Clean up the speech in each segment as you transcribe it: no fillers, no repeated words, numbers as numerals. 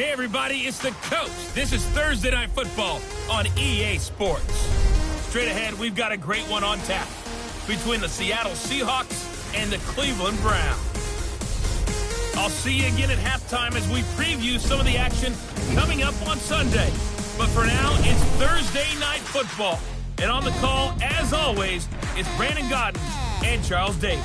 Hey, everybody, it's the Coach. This is Thursday Night Football on EA Sports. Straight ahead, we've got a great one on tap between the Seattle Seahawks and the Cleveland Browns. I'll see you again at halftime as we preview some of the action coming up on Sunday. But for now, it's Thursday Night Football. And on the call, as always, it's Brandon Godden and Charles Davis.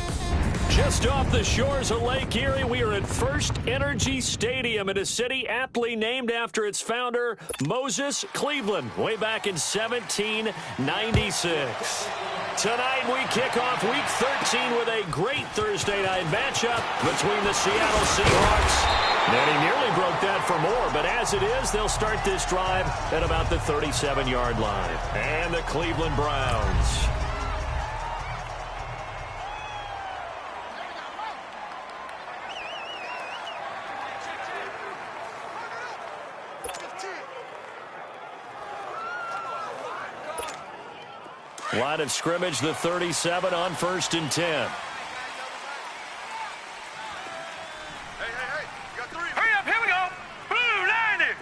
Just off the shores of Lake Erie, we are at First Energy Stadium in a city aptly named after its founder, Moses Cleveland, way back in 1796. Tonight, we kick off Week 13 with a great Thursday night matchup between the Seattle Seahawks. And he nearly broke that for more, but as it is, they'll start this drive at about the 37-yard line. And the Cleveland Browns. Line of scrimmage, the 37 on 1st and 10. Hey, you got 3. Hurry up, here we go. Blue, 90.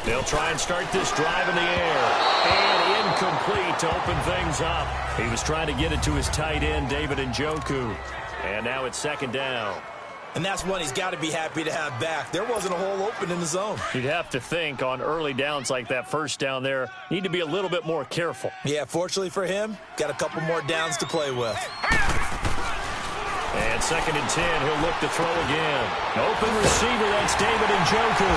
They'll try and start this drive in the air. And incomplete to open things up. He was trying to get it to his tight end, David Njoku. And now it's 2nd down. And that's one he's got to be happy to have back. There wasn't a hole open in the zone. You'd have to think on early downs like that first down there, need to be a little bit more careful. Yeah, fortunately for him, got a couple more downs to play with. And 2nd and 10, he'll look to throw again. Open receiver, that's David Njoku.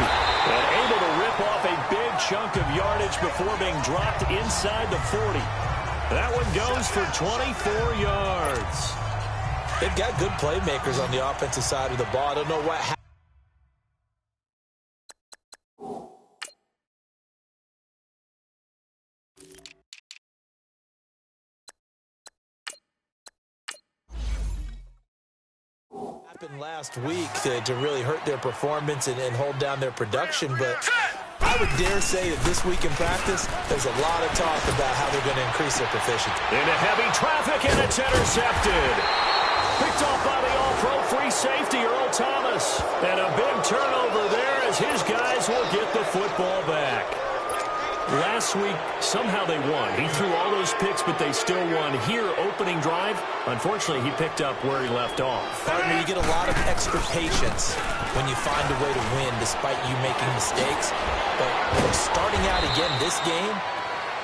And able to rip off a big chunk of yardage before being dropped inside the 40. That one goes for 24 yards. They've got good playmakers on the offensive side of the ball. I don't know what happened last week to really hurt their performance and hold down their production, but I would dare say that this week in practice, there's a lot of talk about how they're going to increase their proficiency. Into heavy traffic, and it's intercepted. Picked off by the all-pro free safety, Earl Thomas. And a big turnover there as his guys will get the football back. Last week, somehow they won. He threw all those picks, but they still won. Here, opening drive, unfortunately, he picked up where he left off. Partner, you get a lot of extra patience when you find a way to win despite you making mistakes. But starting out again this game,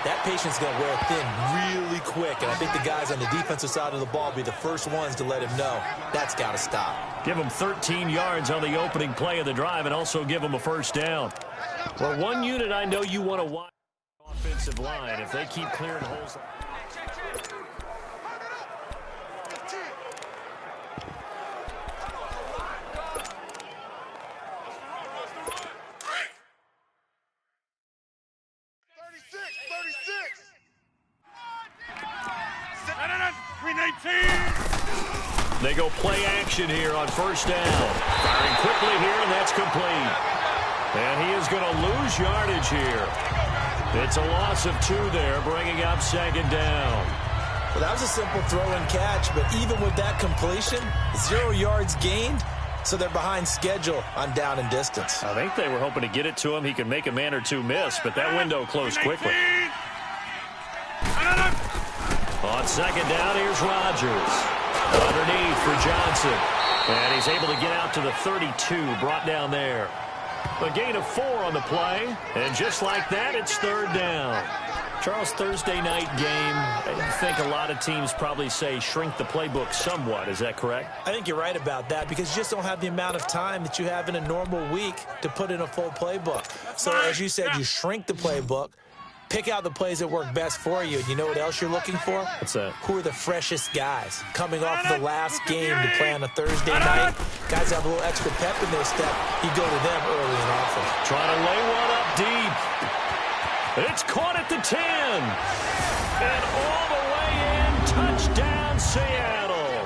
that patience is going to wear thin really quick, and I think the guys on the defensive side of the ball will be the first ones to let him know that's got to stop. Give him 13 yards on the opening play of the drive and also give him a first down. Well, one unit I know you want to watch the offensive line. If they keep clearing holes. They go play action here on first down. Firing quickly here, and that's complete. And he is going to lose yardage here. It's a loss of 2 there, bringing up 2nd down. Well, that was a simple throw and catch, but even with that completion, 0 yards gained, so they're behind schedule on down and distance. I think they were hoping to get it to him. He could make a man or two miss, but that window closed quickly. On 2nd down, here's Rodgers. Underneath for Johnson. And he's able to get out to the 32, brought down there. A gain of 4 on the play. And just like that, it's 3rd down. Charles, Thursday night game, I think a lot of teams probably say shrink the playbook somewhat. Is that correct? I think you're right about that because you just don't have the amount of time that you have in a normal week to put in a full playbook. So as you said, you shrink the playbook. Pick out the plays that work best for you. And you know what else you're looking for? What's that? Who are the freshest guys? Coming off of the last game to play on a Thursday night, guys have a little extra pep in their step. You go to them early and often. Trying to lay one up deep. It's caught at the 10. And all the way in, touchdown Seattle.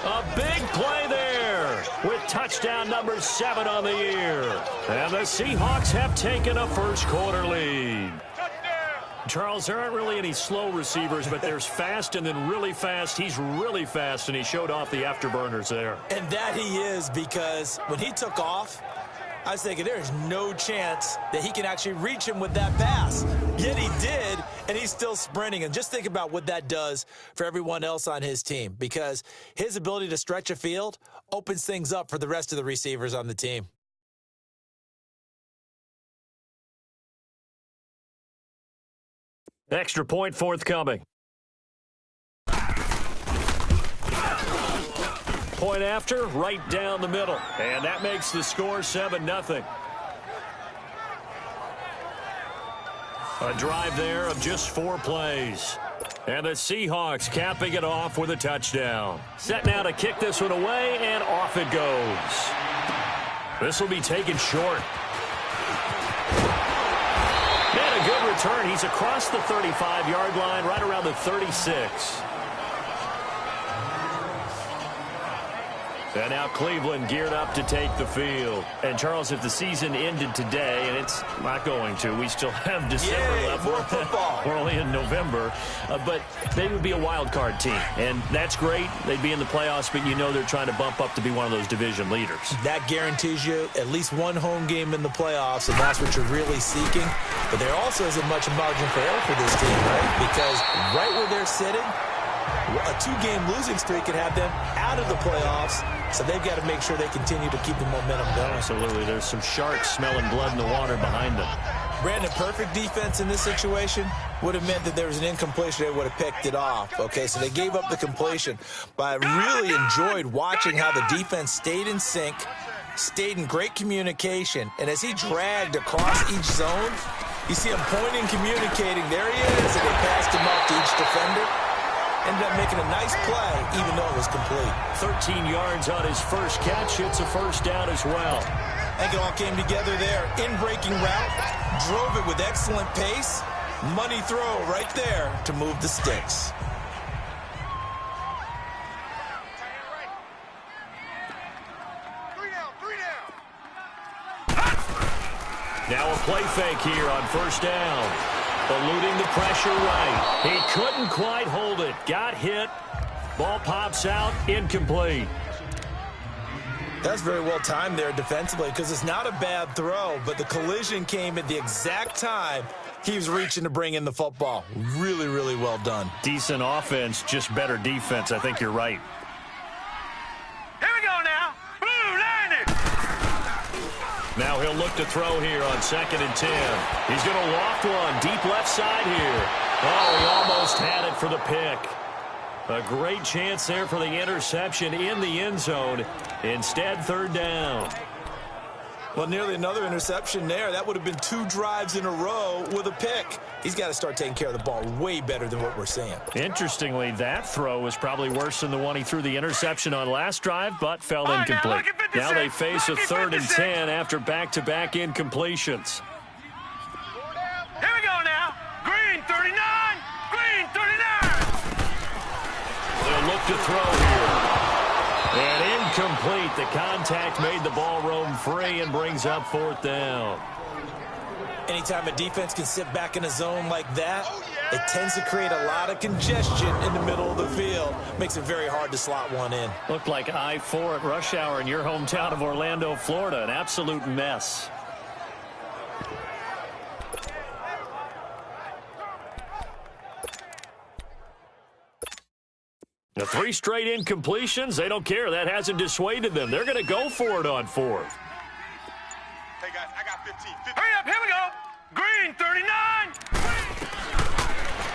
A big play there with touchdown number 7 on the year. And the Seahawks have taken a first quarter lead. Charles, there aren't really any slow receivers, but there's fast and then really fast. He's really fast, and he showed off the afterburners there. And that he is, because when he took off, I was thinking there is no chance that he can actually reach him with that pass. Yet he did, and he's still sprinting. And just think about what that does for everyone else on his team, because his ability to stretch a field opens things up for the rest of the receivers on the team. Extra point forthcoming. Point after, right down the middle. And that makes the score 7-0. A drive there of just 4 plays. And the Seahawks capping it off with a touchdown. Set now to kick this one away, and off it goes. This will be taken short. And a good return. He's across the 35-yard line, right around the 36. And now Cleveland geared up to take the field. And, Charles, if the season ended today, and it's not going to, we still have December left. More football. We're only in November. But they would be a wild card team. And that's great. They'd be in the playoffs, but you know they're trying to bump up to be one of those division leaders. That guarantees you at least one home game in the playoffs, and that's what you're really seeking. But there also isn't much margin for error for this team, right? Because right where they're sitting, a 2-game losing streak could have them out of the playoffs, so they've got to make sure they continue to keep the momentum going. Absolutely. There's some sharks smelling blood in the water behind them. Brandon, perfect defense in this situation would have meant that there was an incompletion. They would have picked it off. Okay, so they gave up the completion. But I really enjoyed watching how the defense stayed in sync, stayed in great communication, and as he dragged across each zone, you see him pointing, communicating. There he is, and they passed him up to each defender. Ended up making a nice play, even though it was complete. 13 yards on his first catch. It's a first down as well. I think it all came together there. In-breaking route, drove it with excellent pace. Money throw right there to move the sticks. Now a play fake here on first down. Eluding the pressure right. He couldn't quite hold it. Got hit. Ball pops out. Incomplete. That's very well timed there defensively, because it's not a bad throw, but the collision came at the exact time he was reaching to bring in the football. Really, really well done. Decent offense, just better defense. I think you're right. Here we go now. Blue landed. Now he'll look to throw here on 2nd and 10. He's going to loft one deep left side here. Oh, he almost had it for the pick. A great chance there for the interception in the end zone. Instead, 3rd down. Well, nearly another interception there. That would have been 2 drives in a row with a pick. He's got to start taking care of the ball way better than what we're seeing. Interestingly, that throw was probably worse than the one he threw the interception on last drive, but fell incomplete. Now they face a 3rd and 10 after back-to-back incompletions. Here we go now. Green 39. Green 39. They'll look to throw here. And incomplete. The contact made the ball roam free and brings up 4th down. Anytime a defense can sit back in a zone like that, it tends to create a lot of congestion in the middle of the field. Makes it very hard to slot one in. Looked like I-4 at rush hour in your hometown of Orlando, Florida. An absolute mess. The 3 straight incompletions, they don't care. That hasn't dissuaded them. They're going to go for it on 4th. Hey, guys, I got 15. Hurry up, here we go. Green 39.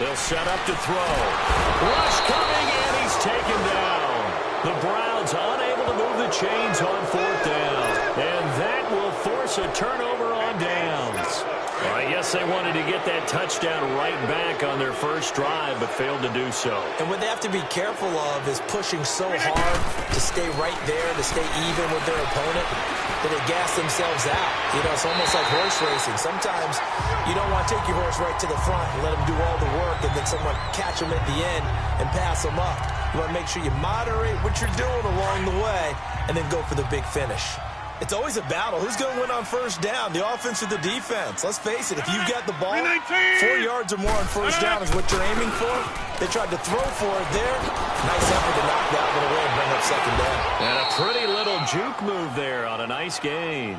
They'll set up to throw. Rush coming, and he's taken down. The Browns unable to move the chains on 4th down. And that will force a turnover on downs. Well, I guess they wanted to get that touchdown right back on their first drive, but failed to do so. And what they have to be careful of is pushing so hard to stay right there, to stay even with their opponent, that they gas themselves out. You know, it's almost like horse racing. Sometimes you don't want to take your horse right to the front and let him do all the work, and then someone catch him at the end and pass him up. You want to make sure you moderate what you're doing along the way and then go for the big finish. It's always a battle. Who's going to win on first down, the offense or the defense? Let's face it, if you've got the ball, 4 yards or more on first down is what you're aiming for. They tried to throw for it there. Nice effort to knock that one away and bring up 2nd down. And a pretty little juke move there on a nice gain.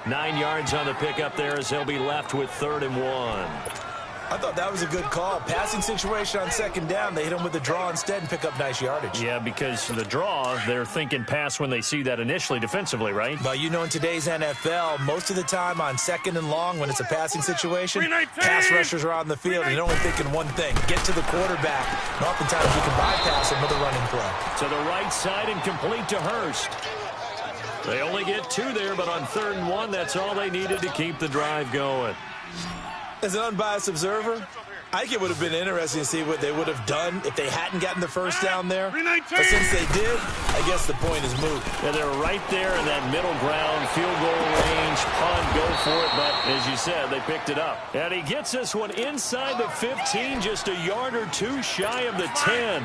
9 yards on the pickup there as they'll be left with 3rd and 1. I thought that was a good call. Passing situation on 2nd down. They hit him with a draw instead and pick up nice yardage. Yeah, because the draw, they're thinking pass when they see that initially defensively, right? But you know, in today's NFL, most of the time on 2nd and long, when it's a passing situation, pass rushers are on the field and they're only thinking one thing: get to the quarterback. And oftentimes you can bypass him with a running play. To the right side and complete to Hurst. They only get 2 there, but on 3rd and 1, that's all they needed to keep the drive going. As an unbiased observer, I think it would have been interesting to see what they would have done if they hadn't gotten the first down there. But since they did, I guess the point is moot. Yeah, they're right there in that middle ground, field goal range, punt, go for it. But as you said, they picked it up. And he gets this one inside the 15, just a yard or 2 shy of the 10.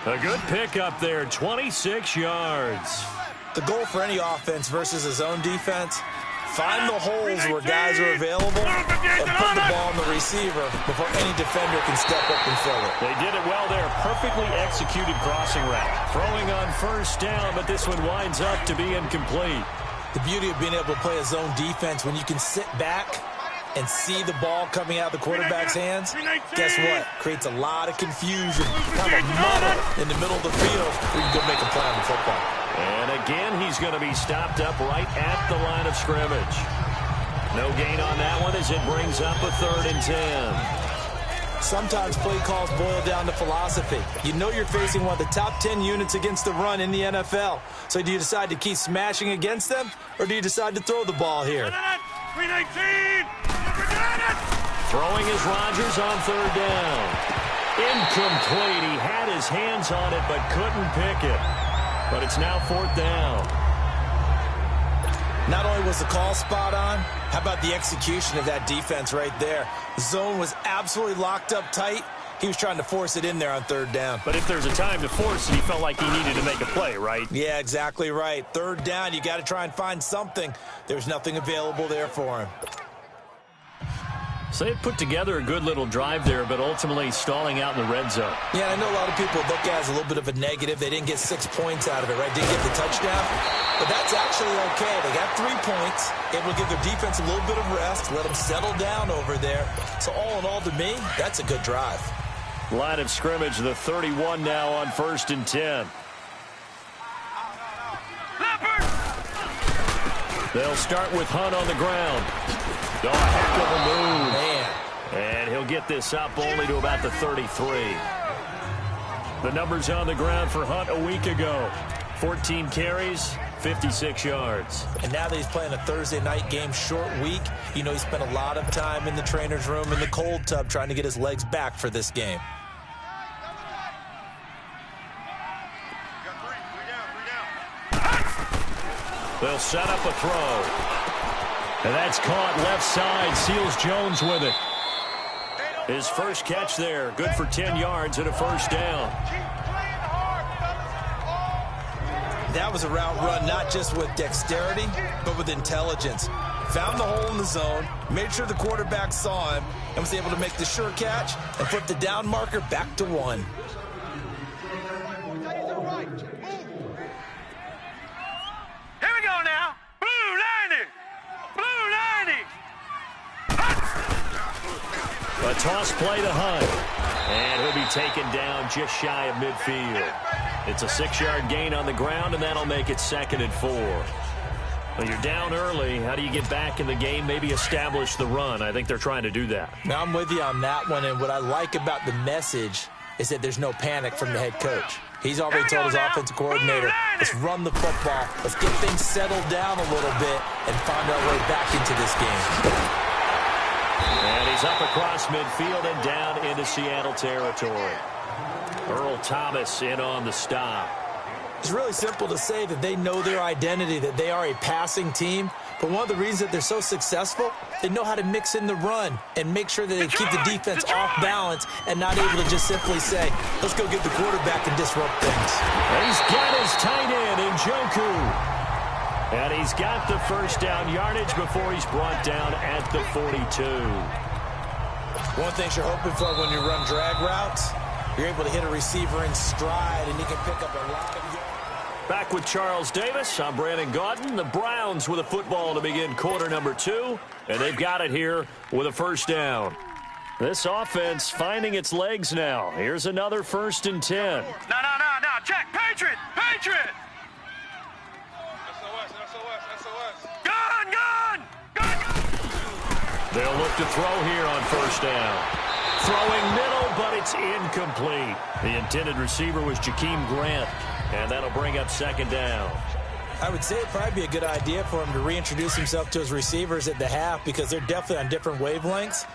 A good pickup there, 26 yards. The goal for any offense versus his own defense: find the holes where guys are available and put the ball on the receiver before any defender can step up and fill it. They did it well there. Perfectly executed crossing route. Throwing on 1st down, but this one winds up to be incomplete. The beauty of being able to play a zone defense when you can sit back and see the ball coming out of the quarterback's hands, guess what? Creates a lot of confusion, kind of a muddle in the middle of the field where you can go make a play on the football. And again, he's going to be stopped up right at the line of scrimmage. No gain on that one as it brings up a 3rd and 10. Sometimes play calls boil down to philosophy. You know you're facing one of the top 10 units against the run in the NFL. So do you decide to keep smashing against them, or do you decide to throw the ball here? 319! Throwing is Rodgers on 3rd down. Incomplete. He had his hands on it but couldn't pick it. But it's now 4th down. Not only was the call spot on, how about the execution of that defense right there? The zone was absolutely locked up tight. He was trying to force it in there on 3rd down. But if there's a time to force it, he felt like he needed to make a play, right? Yeah, exactly right. 3rd down, you got to try and find something. There's nothing available there for him. So they put together a good little drive there, but ultimately stalling out in the red zone. Yeah, I know a lot of people look at it as a little bit of a negative. They didn't get 6 points out of it, right? Didn't get the touchdown. But that's actually okay. They got 3 points, able to give their defense a little bit of rest, let them settle down over there. So all in all, to me, that's a good drive. Line of scrimmage, the 31 now on 1st and 10. They'll start with Hunt on the ground. Oh, a heck of a move. Man. And he'll get this up only to about the 33. The numbers on the ground for Hunt a week ago. 14 carries, 56 yards. And now that he's playing a Thursday night game, short week, you know he spent a lot of time in the trainer's room in the cold tub trying to get his legs back for this game. They'll set up a throw. And that's caught left side. Seals Jones with it. His first catch there. Good for 10 yards and a 1st down. That was a route run not just with dexterity, but with intelligence. Found the hole in the zone, made sure the quarterback saw him, and was able to make the sure catch and put the down marker back to 1. Here we go now. Blue 90. Blue 90. A toss play to Hunt. And he'll be taken down just shy of midfield. It's a 6-yard gain on the ground, and that'll make it 2nd and 4. Well, you're down early. How do you get back in the game? Maybe establish the run. I think they're trying to do that. Now, I'm with you on that one, and what I like about the message is that there's no panic from the head coach. He's already told his offensive coordinator, let's run the football, let's get things settled down a little bit and find our way back into this game. And he's up across midfield and down into Seattle territory. Earl Thomas in on the stop. It's really simple to say that they know their identity, that they are a passing team. But one of the reasons that they're so successful, they know how to mix in the run and make sure that they keep the defense off balance and not able to just simply say, let's go get the quarterback and disrupt things. And he's got his tight end in Njoku. And he's got the 1st down yardage before he's brought down at the 42. One of the things you're hoping for when you run drag routes, you're able to hit a receiver in stride and he can pick up a lot of yards. Back with Charles Davis. I'm Brandon Gaudin. The Browns with a football to begin quarter number 2. And they've got it here with a first down. This offense finding its legs now. Here's another 1st and 10. No. Check. Patriot. SOS. Gun. They'll look to throw here on first down. Throwing middle, but it's incomplete. The intended receiver was Jakeem Grant. And that'll bring up 2nd down. I would say it'd probably be a good idea for him to reintroduce himself to his receivers at the half because they're definitely on different wavelengths.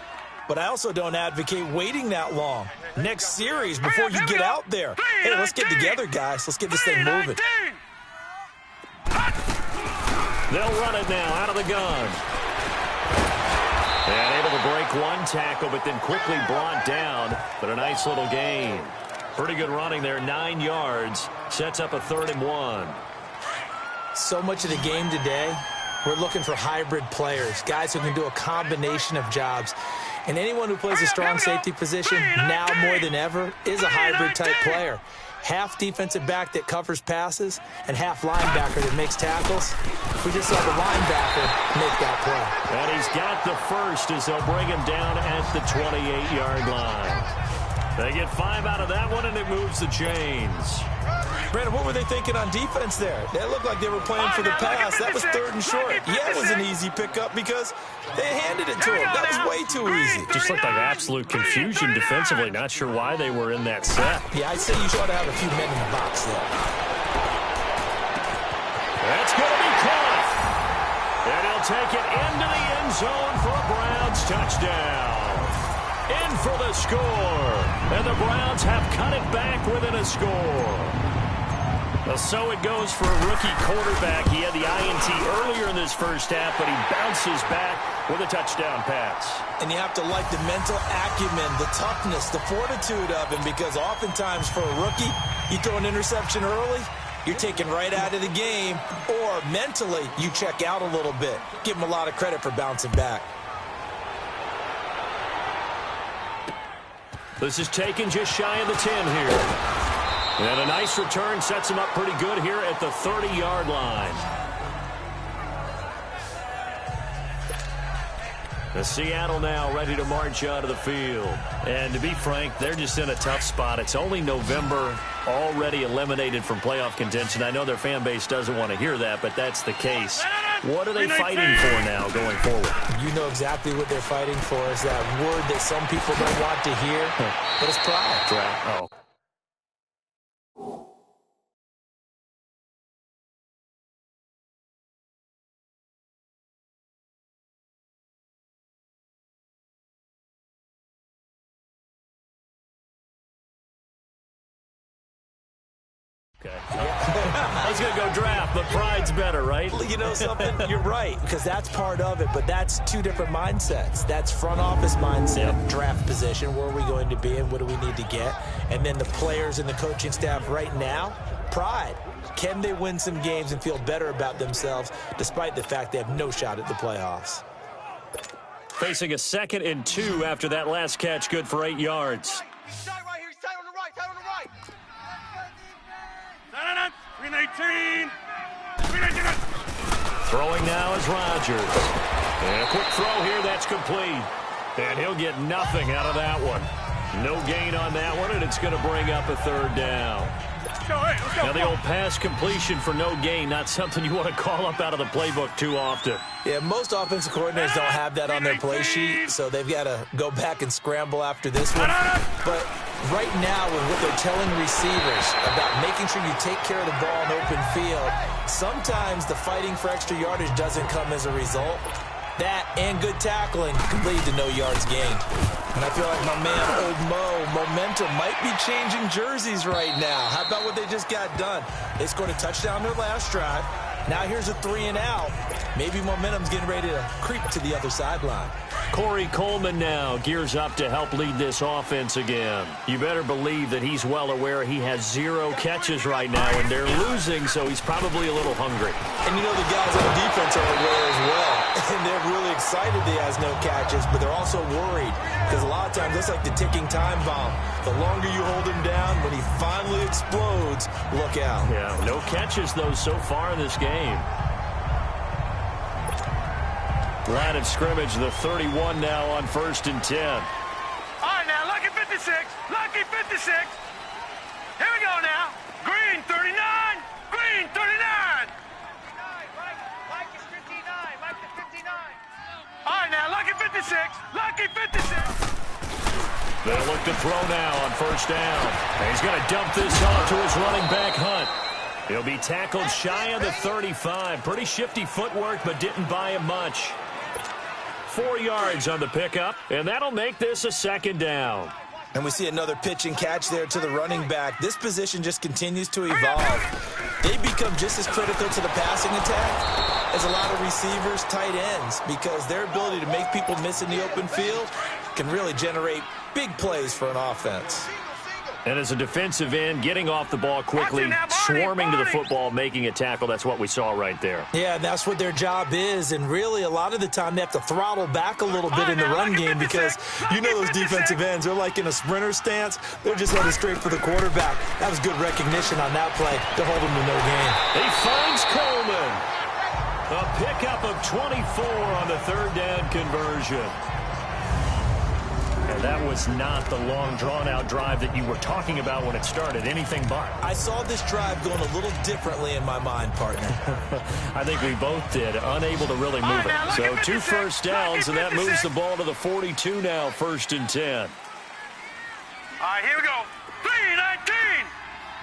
But I also don't advocate waiting that long. Next series before you get out there. Hey, let's get together, guys. Let's get this thing moving. They'll run it now out of the gun. And able to break one tackle, but then quickly brought down. But a nice little gain. Pretty good running there, 9 yards. Sets up a 3rd and 1. So much of the game today, we're looking for hybrid players, guys who can do a combination of jobs. And anyone who plays a strong safety position, now more than ever, is a hybrid-type player. Half defensive back that covers passes and half linebacker that makes tackles. We just saw the linebacker make that play. And he's got the first as they'll bring him down at the 28-yard line. They get 5 out of that one, and it moves the chains. Brandon, what were they thinking on defense there? They looked like they were playing for the pass. That was 3rd and short. Yeah, it was an easy pickup because they handed it to him. That was way too easy. Just looked like absolute confusion defensively. Not sure why they were in that set. Yeah, I'd say you ought to have a few men in the box there. That's going to be caught. And he'll take it into the end zone for a Browns touchdown. In for the score. And the Browns have cut it back within a score. So it goes for a rookie quarterback. He had the INT earlier in this first half, but he bounces back with a touchdown pass. And you have to like the mental acumen, the toughness, the fortitude of him, because oftentimes for a rookie, you throw an interception early, you're taken right out of the game, or mentally you check out a little bit. Give him a lot of credit for bouncing back. This is taken just shy of the 10 here. And a nice return sets him up pretty good here at the 30-yard line. The Seattle now ready to march out of the field. And to be frank, they're just in a tough spot. It's only November, already eliminated from playoff contention. I know their fan base doesn't want to hear that, but that's the case. What are they fighting for now going forward? You know exactly what they're fighting for. Is that word that some people don't want to hear, but it's pride. Oh. Okay. I was going to go draft, but pride's better, right? You know something? You're right, because that's part of it, but that's two different mindsets. That's front office mindset, draft position, where are we going to be and what do we need to get? And then the players and the coaching staff right now, pride. Can they win some games and feel better about themselves despite the fact they have no shot at the playoffs? Facing a 2nd and 2 after that last catch, good for 8 yards. Tight right here. Tight on the right. Tight on the right. 319. Throwing now is Rodgers. And a quick throw here, that's complete. And he'll get nothing out of that one. No gain on that one, and it's going to bring up a 3rd down. Let's go. Now, the old pass completion for no gain, not something you want to call up out of the playbook too often. Yeah, most offensive coordinators don't have that on their play sheet, so they've got to go back and scramble after this one. But right now, with what they're telling receivers about making sure you take care of the ball in open field, sometimes the fighting for extra yardage doesn't come as a result. That and good tackling can lead to no yards gained. And I feel like my man, Old Mo, momentum might be changing jerseys right now. How about what they just got done? They scored a touchdown their last drive. Now here's a 3 and out. Maybe momentum's getting ready to creep to the other sideline. Corey Coleman now gears up to help lead this offense again. You better believe that he's well aware he has 0 catches right now, and they're losing, so he's probably a little hungry. And you know the guys on defense are aware as well. And they're really excited he has no catches, but they're also worried because a lot of times that's like the ticking time bomb. The longer you hold him down, when he finally explodes, look out. Yeah, no catches, though, so far in this game. Line of scrimmage, the 31 now on 1st and 10. All right, now, lucky 56. Lucky 56. Here we go now. Green 39. Green 39. Mike is 59. Mike is 59. All right, now, lucky 56. Lucky 56. They'll look to throw now on 1st down. And he's going to dump this off to his running back, Hunt. He'll be tackled shy of the 35. Pretty shifty footwork, but didn't buy him much. 4 yards on the pickup, and that'll make this a 2nd down. And we see another pitch and catch there to the running back. This position just continues to evolve. They become just as critical to the passing attack as a lot of receivers, tight ends, because their ability to make people miss in the open field can really generate big plays for an offense. And as a defensive end, getting off the ball quickly, swarming to the football, making a tackle, that's what we saw right there. Yeah, and that's what their job is. And really, a lot of the time, they have to throttle back a little bit in the run game because you know those defensive ends, they're like in a sprinter stance. They're just headed straight for the quarterback. That was good recognition on that play to hold them to no gain. He finds Coleman. A pickup of 24 on the 3rd down conversion. And that was not the long, drawn-out drive that you were talking about when it started. Anything but. I saw this drive going a little differently in my mind, partner. I think we both did. Unable to really move it. So 2 first downs, and that moves the ball to the 42 now, 1st and 10. All right, here we go. 3-19.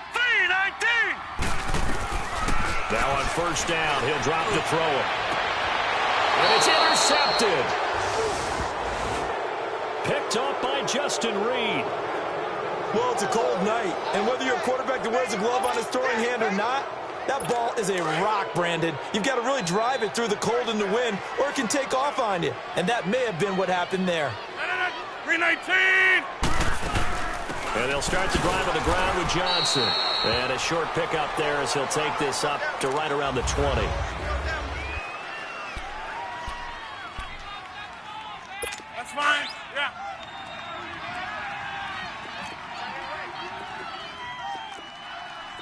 3-19. Now on 1st down, he'll drop to throw it. And it's intercepted. Picked off by Justin Reed. Well, it's a cold night, and whether you're a quarterback that wears a glove on his throwing hand or not, that ball is a rock, Brandon. You've got to really drive it through the cold and the wind, or it can take off on you. And that may have been what happened there. 3-19. And they'll start the drive on the ground with Johnson. And a short pickup there as he'll take this up to right around the 20. That's fine. Yeah.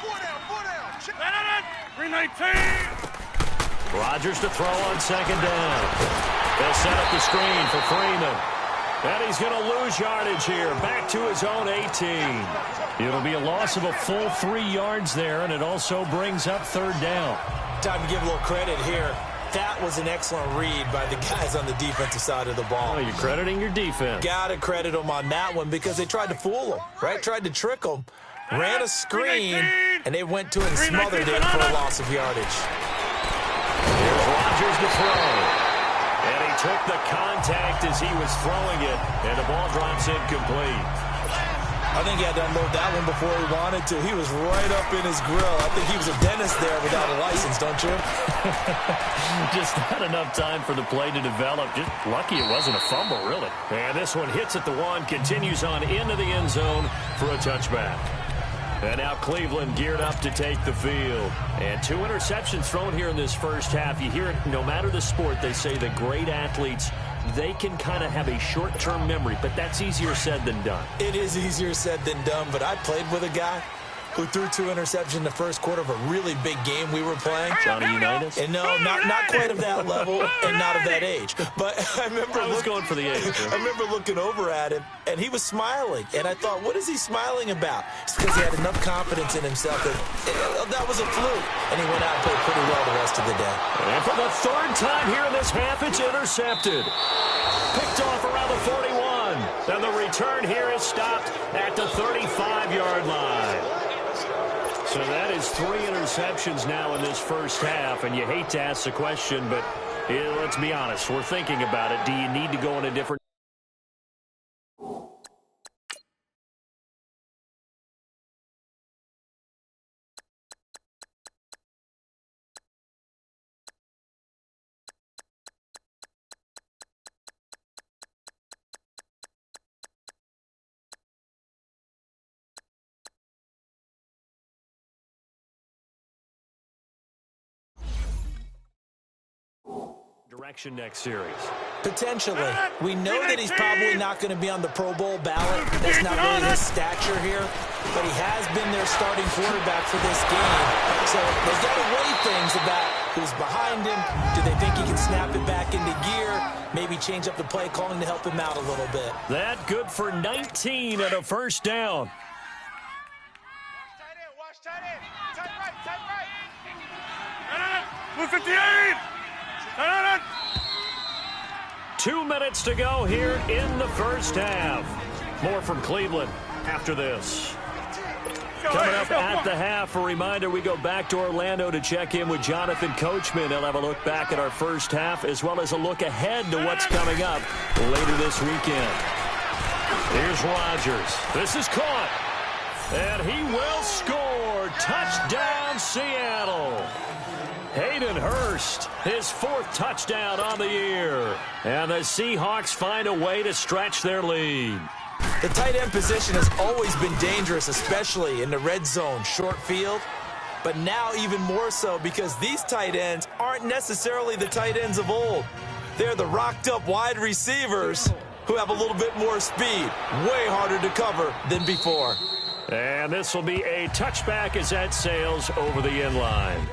Four down. 3-19. Rodgers to throw on 2nd down. They'll set up the screen for Freeman. And he's going to lose yardage here. Back to his own 18. It'll be a loss of a full 3 yards there, and it also brings up 3rd down. Time to give a little credit here. That was an excellent read by the guys on the defensive side of the ball. Oh, you're crediting your defense. Got to credit them on that one because they tried to fool them, right? Tried to trick them. Ran a screen, and they went to it and smothered it for a loss of yardage. Here's Rodgers to throw. And he took the contact as he was throwing it, and the ball drops incomplete. I think he had to unload that one before he wanted to. He was right up in his grill. I think he was a dentist there without a license, don't you? Just not enough time for the play to develop. Just lucky it wasn't a fumble, really. And this one hits at the 1, continues on into the end zone for a touchback. And now Cleveland geared up to take the field. And 2 interceptions thrown here in this first half. You hear it, no matter the sport, they say the great athletes, they can kind of have a short-term memory, but that's easier said than done. It is easier said than done, but I played with a guy who threw 2 interceptions in the first quarter of a really big game we were playing. Johnny Unitas? And no, not quite of that level and not of that age. But I remember going for the age. I remember looking over at him, and he was smiling. And I thought, what is he smiling about? It's because he had enough confidence in himself that was a fluke. And he went out and played pretty well the rest of the day. And for the 3rd time here in this half, it's intercepted. Picked off around the 41. And the return here is stopped at the 35-yard line. So that is 3 interceptions now in this first half, and you hate to ask the question, but let's be honest, we're thinking about it. Do you need to go in a different direction next series. Potentially. We know that he's probably not going to be on the Pro Bowl ballot. That's not really his stature here. But he has been their starting quarterback for this game. So they've got to weigh things about who's behind him. Do they think he can snap it back into gear? Maybe change up the play calling to help him out a little bit. That good for 19 and a first down. Watch tight end. Tight right. Move 58. 2 minutes to go here in the first half. More from Cleveland after this. Coming up at the half, a reminder, we go back to Orlando to check in with Jonathan Coachman. He'll have a look back at our first half as well as a look ahead to what's coming up later this weekend. Here's Rodgers. This is caught. And he will score. Touchdown, Seattle. Hayden Hurst, his 4th touchdown on the year. And the Seahawks find a way to stretch their lead. The tight end position has always been dangerous, especially in the red zone, short field. But now even more so because these tight ends aren't necessarily the tight ends of old. They're the rocked-up wide receivers who have a little bit more speed. Way harder to cover than before. And this will be a touchback as that sails over the end line.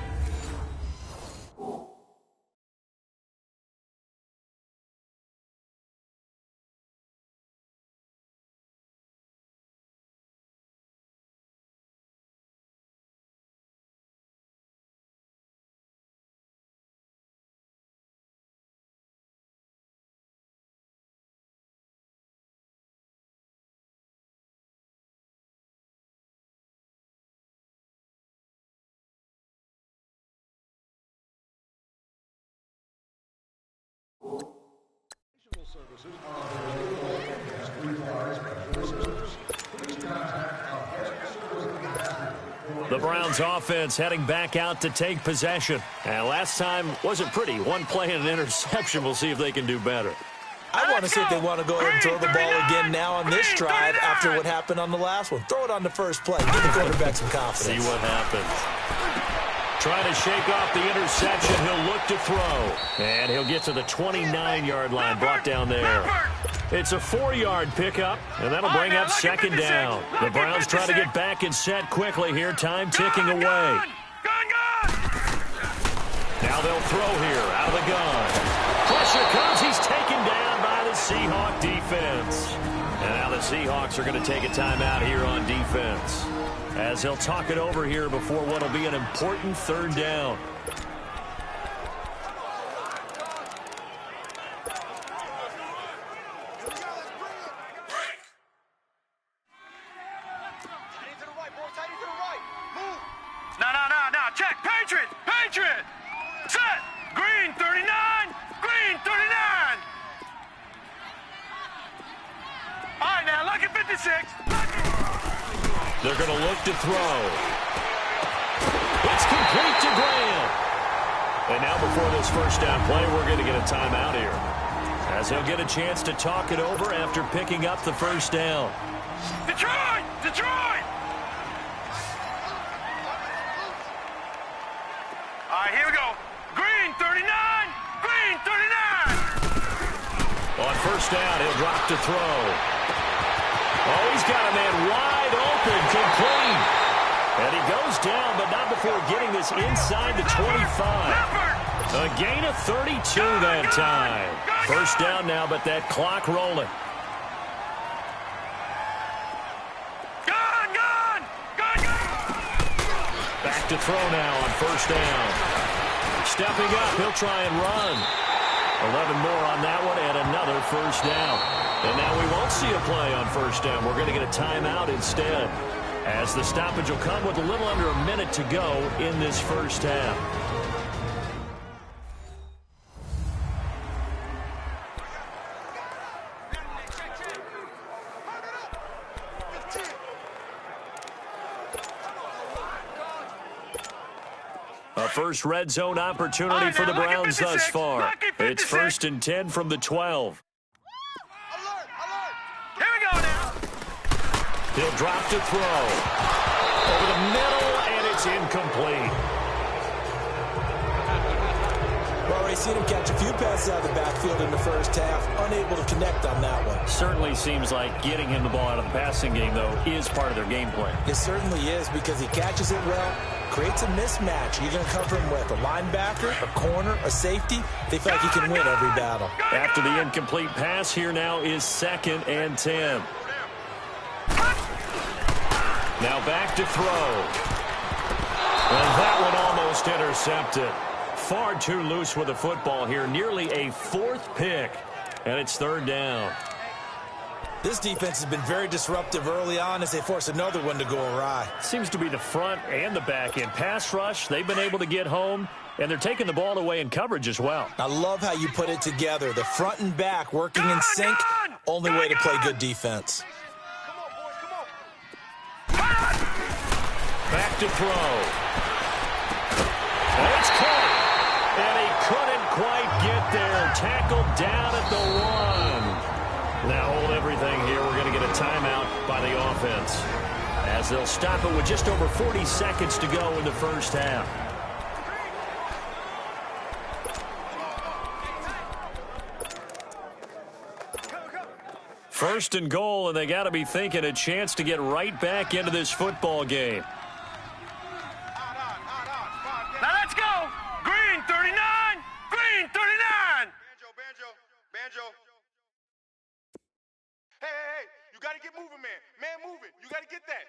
The Browns offense heading back out to take possession. And last time wasn't pretty. One play and an interception. We'll see if they can do better. I want to see if they want to go ahead and throw the ball again now on this drive after what happened on the last one. Throw it on the first play. Give the quarterback some confidence. See what happens. Trying to shake off the interception. He'll look to throw. And he'll get to the 29-yard line. Brought down there. It's a 4-yard pickup, and that'll bring up second down. The Browns try to get back and set quickly here. Time ticking away. Now they'll throw here out of the gun. Pressure comes. He's taken down by the Seahawk defense. And now the Seahawks are going to take a timeout here on defense, as he'll talk it over here before what will be an important 3rd down. No. Check. Patriot. Set. Green 39. Green 39. All right, now, lucky 56. They're going to look to throw. It's complete to Graham. And now before this first down play, we're going to get a timeout here, as he'll get a chance to talk it over after picking up the first down. Detroit! All right, here we go. Green 39. Green 39. On first down, he'll drop to throw. Oh, he's got a man wide open, complete. And he goes down, but not before getting this inside the 25. A gain of 32 that time. First down now, but that clock rolling. Back to throw now on first down. Stepping up, he'll try and run. 11 more on that one, and another first down. And now we won't see a play on first down. We're going to get a timeout instead, as the stoppage will come with a little under a minute to go in this first half. A first red zone opportunity for the Browns thus far. It's 1st and 10 from the 12. Alert! Here we go now. He'll drop to throw. Over the middle, and it's incomplete. Well, Ray, seen him catch a few passes out of the backfield in the first half, unable to connect on that one. Certainly seems like getting him the ball out of the passing game, though, is part of their game plan. It certainly is, because he catches it well, creates a mismatch. You're going to cover him with a linebacker, a corner, a safety. They feel like he can win every battle. After the incomplete pass, here now is 2nd and 10. Now back to throw. And that one almost intercepted. Far too loose with the football here. Nearly a 4th pick. And it's 3rd down. This defense has been very disruptive early on as they force another one to go awry. Seems to be the front and the back end. Pass rush, they've been able to get home. And they're taking the ball away in coverage as well. I love how you put it together. The front and back working in sync. Only way to play good defense. Back to throw. And it's caught. And he couldn't quite get there. Tackled down at the 1. Now hold everything here. We're going to get a timeout by the offense, as they'll stop it with just over 40 seconds to go in the first half. First and goal, and they got to be thinking a chance to get right back into this football game. Now let's go. Green 39. Green 39. Banjo. Hey. You got to get moving, man. Man, moving. You got to get that.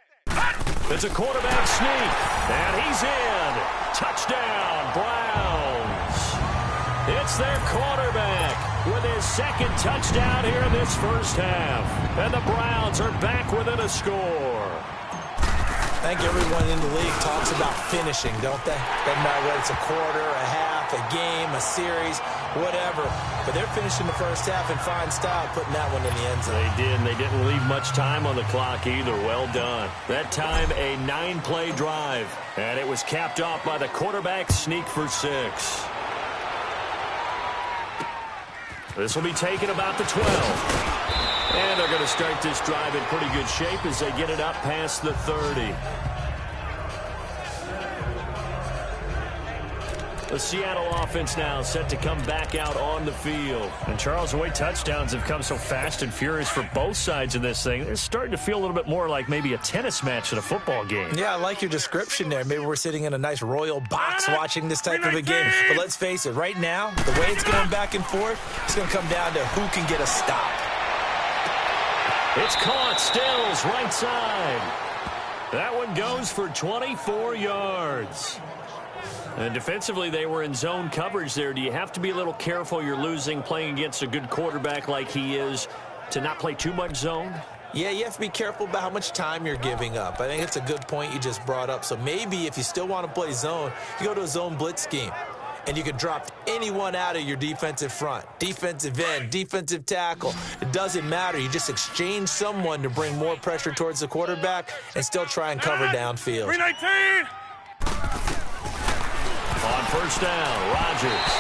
It's a quarterback sneak, and he's in. Touchdown, Browns. It's their quarterback with his 2nd touchdown here in this first half. And the Browns are back within a score. I think everyone in the league talks about finishing, don't they? Doesn't matter whether it's a quarter, a half, a game, a series, whatever. But they're finishing the first half in fine style, putting that one in the end zone. They did, and they didn't leave much time on the clock either. Well done. That time, a 9-play drive. And it was capped off by the quarterback sneak for 6. This will be taken about the 12. And they're going to start this drive in pretty good shape as they get it up past the 30. The Seattle offense now set to come back out on the field. And, Charles, the way touchdowns have come so fast and furious for both sides of this thing, it's starting to feel a little bit more like maybe a tennis match than a football game. Yeah, I like your description there. Maybe we're sitting in a nice royal box watching this type of a game. But let's face it, right now, the way it's going back and forth, it's going to come down to who can get a stop. It's caught. Stills, right side. That one goes for 24 yards. And defensively, they were in zone coverage there. Do you have to be a little careful? You're losing, playing against a good quarterback like he is, to not play too much zone? Yeah, you have to be careful about how much time you're giving up. I think it's a good point you just brought up. So maybe if you still want to play zone, you go to a zone blitz scheme. And you can drop anyone out of your defensive front. Defensive end, defensive tackle. It doesn't matter. You just exchange someone to bring more pressure towards the quarterback and still try and cover downfield. 319. On first down, Rodgers.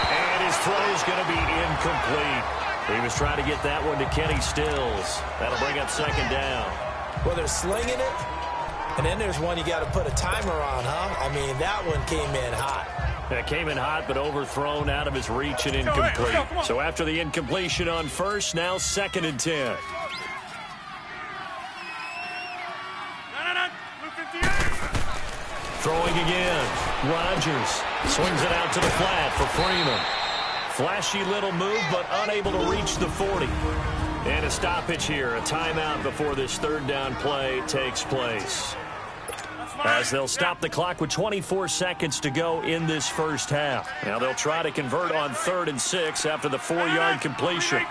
And his throw is going to be incomplete. He was trying to get that one to Kenny Stills. That'll bring up 2nd down. Well, they're slinging it, and then there's one you got to put a timer on, huh? I mean, that one came in hot. That came in hot, but overthrown out of his reach and incomplete. So after the incompletion on first, now 2nd and 10. Throwing again. Rodgers swings it out to the flat for Freeman. Flashy little move, but unable to reach the 40. And a stoppage here, a timeout before this 3rd down play takes place. As they'll stop the clock with 24 seconds to go in this first half. Now they'll try to convert on 3rd and 6 after the 4-yard completion.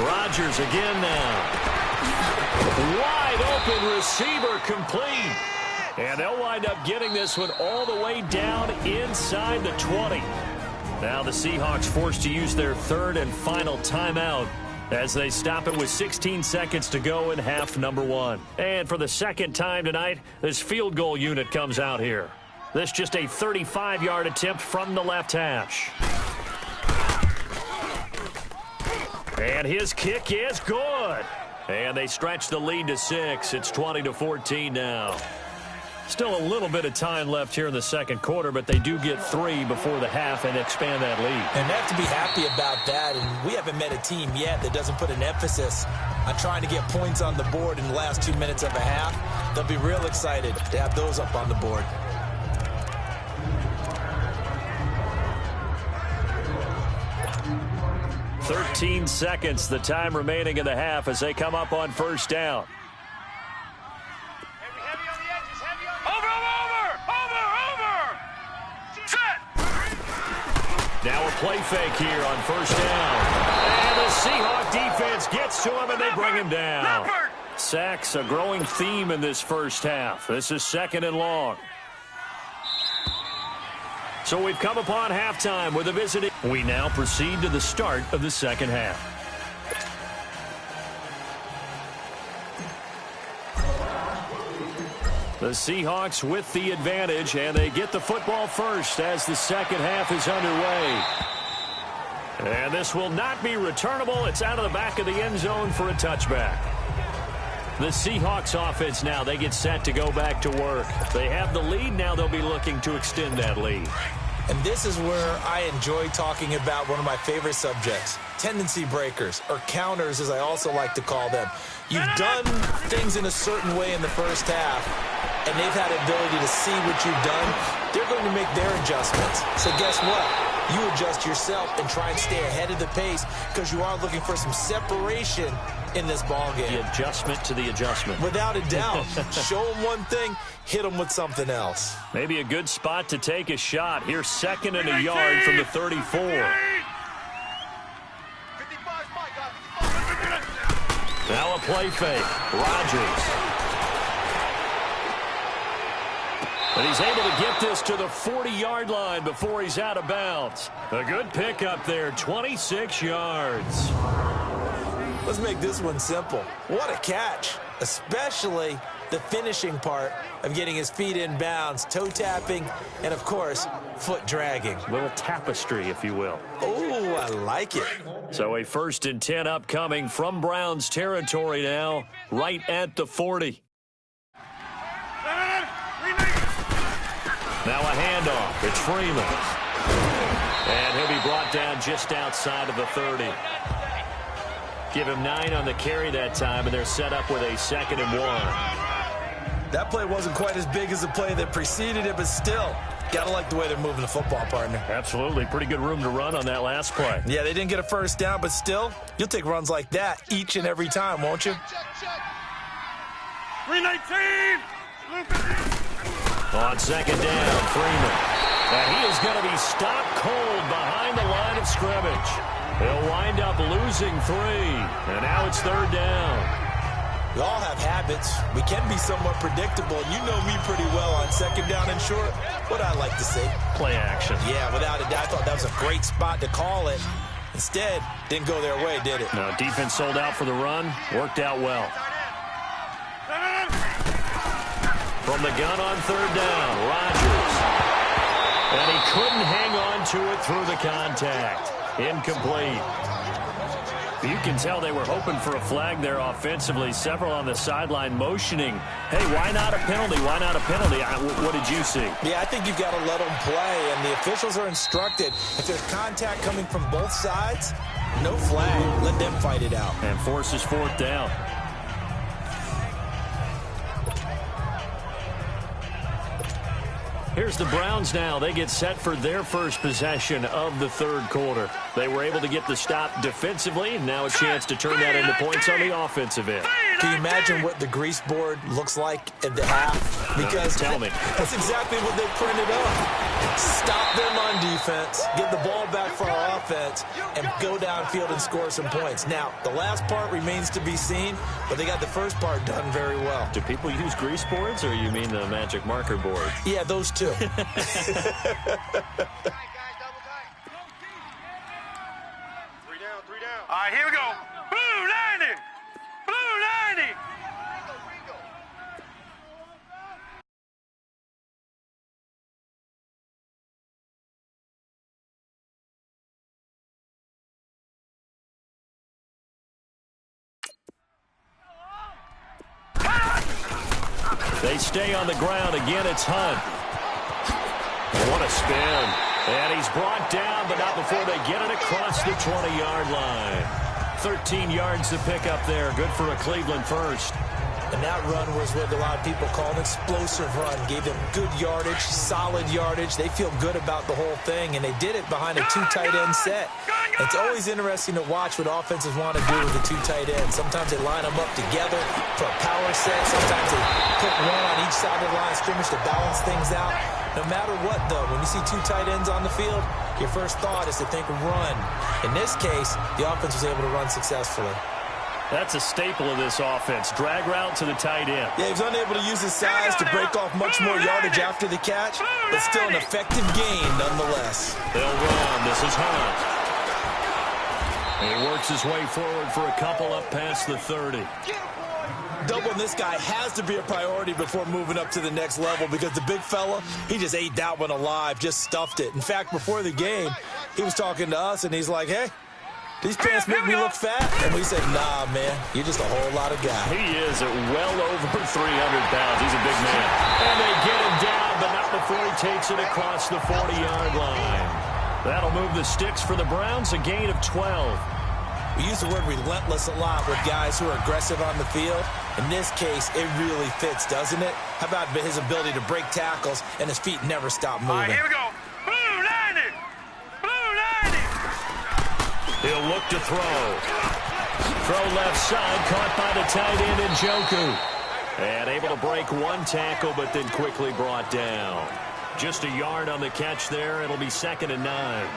Rodgers again now. Wide open receiver complete. And they'll wind up getting this one all the way down inside the 20. Now the Seahawks forced to use their 3rd and final timeout as they stop it with 16 seconds to go in half number 1. And for the 2nd time tonight, this field goal unit comes out here. This just a 35-yard attempt from the left hash. And his kick is good. And they stretch the lead to 6. It's 20-14 now. Still a little bit of time left here in the second quarter, but they do get 3 before the half and expand that lead. And they have to be happy about that, and we haven't met a team yet that doesn't put an emphasis on trying to get points on the board in the last 2 minutes of a half. They'll be real excited to have those up on the board. "13 seconds, the time remaining in the half as they come up on first down. Heavy on the edges, heavy on the... Over! Set! Now a play fake here on first down. And the Seahawk defense gets to him, and they bring him down. Sacks, a growing theme in this first half. This is 2nd and long. So we've come upon halftime with a visiting. We now proceed to the start of the second half. The Seahawks with the advantage, and they get the football first as the second half is underway. And this will not be returnable. It's out of the back of the end zone for a touchback. The Seahawks offense now, they get set to go back to work. They have the lead. Now they'll be looking to extend that lead. And this is where I enjoy talking about one of my favorite subjects, tendency breakers, or counters as I also like to call them. You've done things in a certain way in the first half, and they've had the ability to see what you've done. They're going to make their adjustments. So guess what? You adjust yourself and try and stay ahead of the pace because you are looking for some separation in this ball game. The adjustment to the adjustment. Without a doubt. Show them one thing, hit them with something else. Maybe a good spot to take a shot. Here's 2nd and a yard from the 34. Now a play fake. Rodgers. And he's able to get this to the 40-yard line before he's out of bounds. A good pickup there, 26 yards. Let's make this one simple. What a catch, especially the finishing part of getting his feet in bounds, toe tapping, and, of course, foot dragging. A little tapestry, if you will. Oh, I like it. So a 1st and 10 upcoming from Browns territory now, right at the 40. Now a handoff. It's Freeman. And he'll be brought down just outside of the 30. Give him 9 on the carry that time, and they're set up with a 2nd and 1. That play wasn't quite as big as the play that preceded it, but still, gotta like the way they're moving the football, partner. Absolutely. Pretty good room to run on that last play. Yeah, they didn't get a first down, but still, you'll take runs like that each and every time, won't you? 319! On 2nd down, Freeman. And he is going to be stopped cold behind the line of scrimmage. He'll wind up losing 3. And now it's 3rd down. We all have habits. We can be somewhat predictable. And you know me pretty well on 2nd down and short. What I like to say. Play action. Yeah, without a doubt. I thought that was a great spot to call it. Instead, didn't go their way, did it? No, defense sold out for the run. Worked out well. From the gun on 3rd down, Rodgers. And he couldn't hang on to it through the contact. Incomplete. You can tell they were hoping for a flag there offensively. Several on the sideline motioning, hey, why not a penalty? Why not a penalty? What did you see? Yeah, I think you've got to let them play, and the officials are instructed. If there's contact coming from both sides, no flag. Let them fight it out. And forces 4th down. Here's the Browns now. They get set for their first possession of the 3rd quarter. They were able to get the stop defensively, and now a chance to turn that into points on the offensive end. Can you imagine what the grease board looks like at the half? Because tell me. That's exactly what they printed up. Stop them on defense, get the ball back for our offense, and go downfield and score some points. Now, the last part remains to be seen, but they got the first part done very well. Do people use grease boards, or you mean the magic marker board? Yeah, those two. 3 down. All right, here we go. Blue 90. Blue 90. They stay on the ground. Again, it's Hunt. What a spin. And he's brought down, but not before they get it across the 20-yard line. 13 yards to pick up there. Good for a Cleveland first. And that run was what a lot of people call an explosive run. Gave them good yardage, solid yardage. They feel good about the whole thing, and they did it behind a two tight end set. It's always interesting to watch what offenses want to do with the two tight ends. Sometimes they line them up together for a power set. Sometimes they put one on each side of the line of scrimmage to balance things out. No matter what, though, when you see two tight ends on the field, your first thought is to think run. In this case, the offense was able to run successfully. That's a staple of this offense. Drag route to the tight end. Yeah, he was unable to use his size to break off much more yardage after the catch, but still an effective gain nonetheless. They'll run. This is Hunt. And he works his way forward for a couple up past the 30. Doubling this guy has to be a priority before moving up to the next level because the big fella, he just ate that one alive, just stuffed it. In fact, before the game, he was talking to us, and he's like, hey, these pants make me look fat. And we said, nah, man, you're just a whole lot of guy. He is at well over 300 pounds. He's a big man. And they get him down, but not before he takes it across the 40-yard line. That'll move the sticks for the Browns, a gain of 12. We use the word relentless a lot with guys who are aggressive on the field. In this case, it really fits, doesn't it? How about his ability to break tackles and his feet never stop moving? All right, here we go. Blue 90. Blue 90. He'll look to throw. Throw left side, caught by the tight end Njoku. And able to break one tackle, but then quickly brought down. Just a yard on the catch there. It'll be 2nd and 9.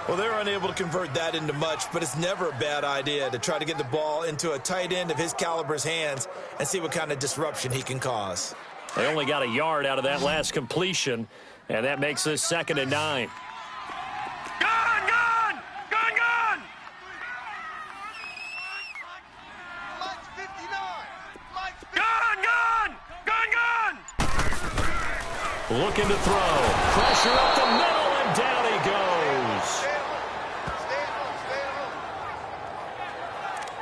Well, they're unable to convert that into much, but it's never a bad idea to try to get the ball into a tight end of his caliber's hands and see what kind of disruption he can cause. They only got a yard out of that last completion, and that makes this 2nd and 9. Gone, gone, gone, gone. Gone, gone, gone, gone. Looking to throw. Pressure up the middle, and down he goes.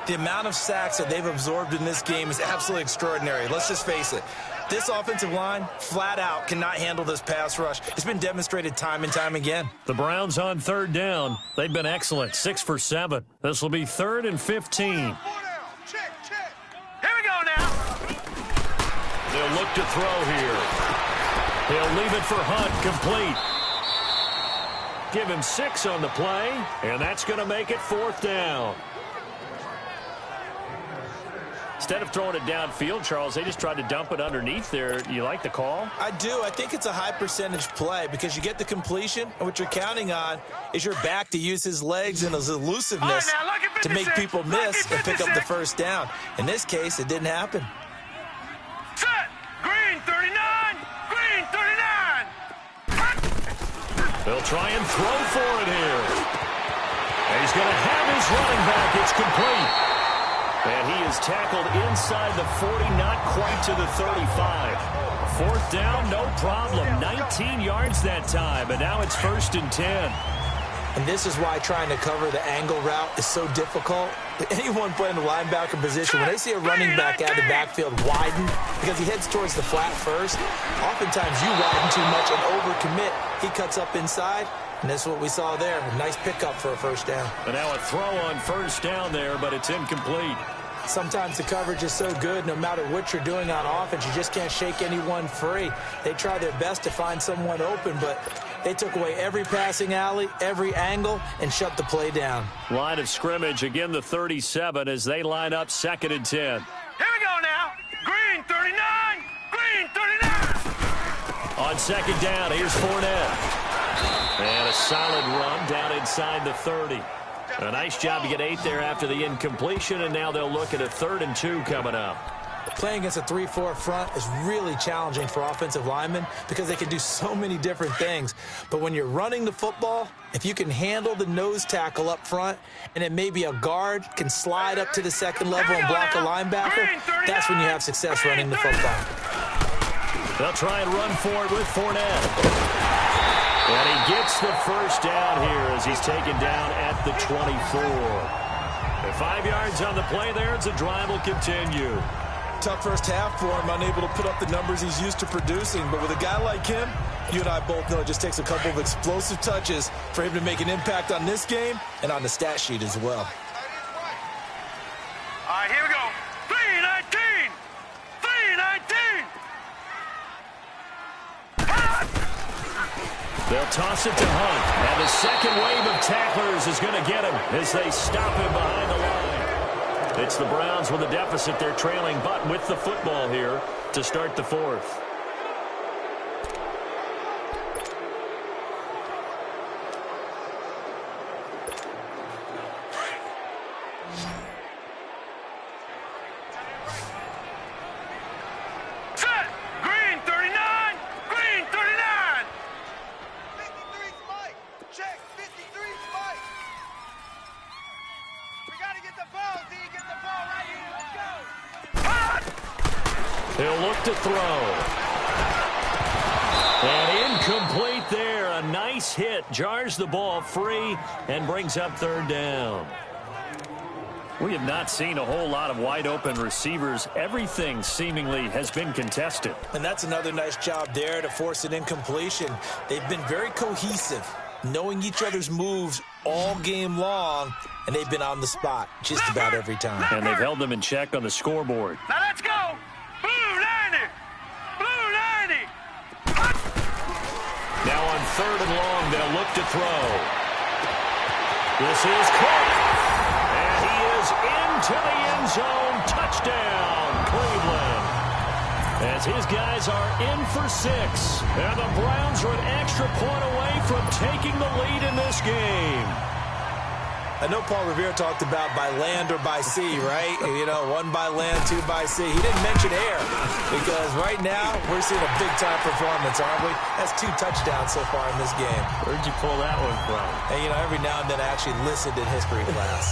The amount of sacks that they've absorbed in this game is absolutely extraordinary. Let's just face it. This offensive line, flat out, cannot handle this pass rush. It's been demonstrated time and time again. The Browns on 3rd down. They've been excellent, 6 for 7. This will be 3rd and 15. Here we go now. They'll look to throw here. He'll leave it for Hunt, complete. Give him 6 on the play, and that's going to make it 4th down. Instead of throwing it downfield, Charles, they just tried to dump it underneath there. You like the call? I do. I think it's a high percentage play because you get the completion, and what you're counting on is your back to use his legs and his elusiveness to make people miss and pick up the first down. In this case, it didn't happen. Set. Green 39. Green 39. They'll try and throw for it here. And he's going to have his running back. It's complete. And he is tackled inside the 40, not quite to the 35. 4th down, no problem. 19 yards that time, and now it's 1st and 10. And this is why trying to cover the angle route is so difficult. Anyone playing the linebacker position, when they see a running back out of the backfield widen because he heads towards the flat first, oftentimes you widen too much and overcommit. He cuts up inside, and that's what we saw there. A nice pickup for a 1st down. And now a throw on 1st down there, but it's incomplete. Sometimes the coverage is so good, no matter what you're doing on offense, you just can't shake anyone free. They try their best to find someone open, but they took away every passing alley, every angle, and shut the play down. Line of scrimmage, again the 37 as they line up 2nd and 10. Here we go now. Green 39. Green 39. On 2nd down, here's Fournette. And a solid run down inside the 30. A nice job to get 8 there after the incompletion, and now they'll look at a 3rd and 2 coming up. Playing against a 3-4 front is really challenging for offensive linemen because they can do so many different things. But when you're running the football, if you can handle the nose tackle up front, and it may be a guard can slide up to the 2nd level and block a linebacker, that's when you have success running the football. They'll try and run for it with Fournette. And he gets the 1st down here as he's taken down at the 24. And 5 yards on the play there as the drive will continue. tough first half for him, unable to put up the numbers he's used to producing. But with a guy like him, you and I both know it just takes a couple of explosive touches for him to make an impact on this game and on the stat sheet as well. All right, here we go. 319! 319! They'll toss it to Hunt. And the second wave of tacklers is going to get him as they stop him behind the line. It's the Browns with a deficit. They're trailing, but with the football here to start the fourth. Set! Green 39! Green 39! 53 Mike! Check! 53 Mike! We gotta get the ball, D! Get the ball right here! Let's go! He'll look to throw. And incomplete there. A nice hit. Jars the ball free and brings up third down. We have not seen a whole lot of wide open receivers. Everything seemingly has been contested. And that's another nice job there to force an incompletion. They've been very cohesive, knowing each other's moves all game long, and they've been on the spot just about every time. And they've held them in check on the scoreboard. Now let's go! Blue 90! Blue 90! Now on third and long, they'll look to throw. This is caught. And he is into the end zone. Touchdown, Cleveland. As his guys are in for 6. And the Browns are an extra point away from taking the lead in this game. I know Paul Revere talked about by land or by sea, right? You know, 1 by land, 2 by sea. He didn't mention air because right now we're seeing a big-time performance, aren't we? That's 2 touchdowns so far in this game. Where'd you pull that one from? And, you know, every now and then I actually listened in history class.